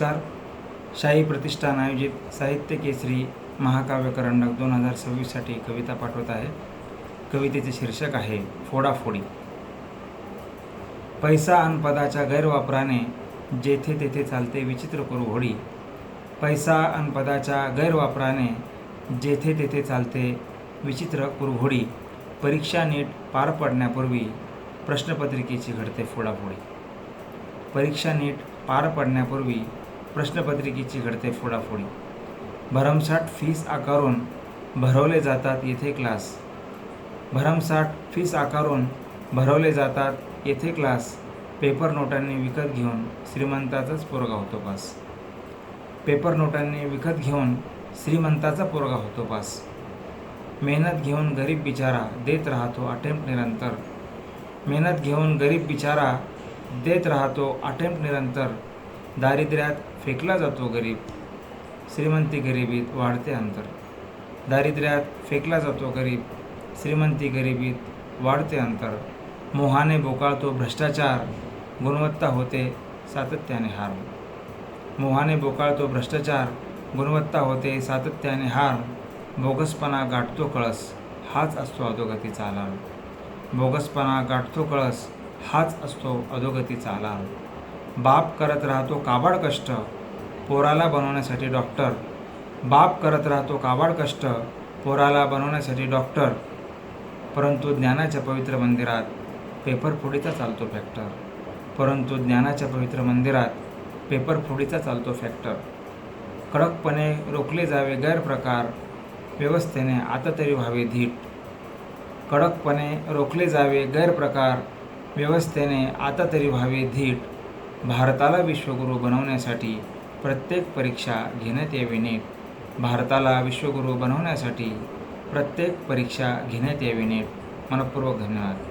नमस्कार. शाही प्रतिष्ठान आयोजित साहित्य केसरी महाकाव्य करंडक 2026साठी कविता पाठवत आहे. कवितेचे शीर्षक आहे फोडाफोडी. पैसा अन पदाच्या गैरवापराने जेथे तेथे चालते विचित्र कुरघोडी. पैसा अन पदाच्या गैरवापराने जेथे तेथे चालते विचित्र कुरघोडी. परीक्षा नीट पार पडण्यापूर्वी प्रश्नपत्रिकेची घडते फोडाफोडी. परीक्षा नीट पार पडण्यापूर्वी प्रश्नपत्रिकेची घडते फोडाफोडी. भरमसाठ फीस आकारून भरवले जातात येथे क्लास. भरमसाठ फीस आकारून भरवले जातात येथे क्लास. पेपर नोटांनी विकत घेऊन श्रीमंताचाच पोरगा होतो पास. पेपर नोटांनी विकत घेऊन श्रीमंताचा पोरगा होतो पास. मेहनत घेऊन गरीब बिचारा देत राहतो अटेम्प्ट निरंतर. मेहनत घेऊन गरीब बिचारा देत राहतो अटेम्प्ट निरंतर. दारिद्र्यात फेकला जातो गरीब, श्रीमंती गरिबीत वाढते अंतर. दारिद्र्यात फेकला जातो गरीब, श्रीमंती गरिबीत वाढते अंतर. मोहाने बोकाळतो भ्रष्टाचार, गुणवत्ता होते सातत्याने हार. मोहाने बोकाळतो भ्रष्टाचार, गुणवत्ता होते सातत्याने हार. बोगसपणा गाठतो कळस, हाच असतो अधोगतीचा आलार. बोगसपणा गाठतो कळस, हाच असतो अधोगतीचा आलार. बाप करत राहतो काबाड कष्ट, पोराला बनवण्यासाठी डॉक्टर. बाप करत राहतो काबाड कष्ट, पोराला बनवण्यासाठी डॉक्टर. परंतु ज्ञानाच्या पवित्र मंदिरात पेपरफोडीचा चालतो फॅक्टर. परंतु ज्ञानाच्या पवित्र मंदिरात पेपरफोडीचा चालतो फॅक्टर. कडकपणे रोखले जावे गैरप्रकार, व्यवस्थेने आता तरी व्हावे धीट. कडकपणे रोखले जावे गैरप्रकार, व्यवस्थेने आता तरी व्हावे धीट. भारताला विश्वगुरू बनवण्यासाठी प्रत्येक परीक्षा घेण्यात यावी नीट. भारताला विश्वगुरू बनवण्यासाठी प्रत्येक परीक्षा घेण्यात यावी नीट. मनःपूर्वक धन्यवाद.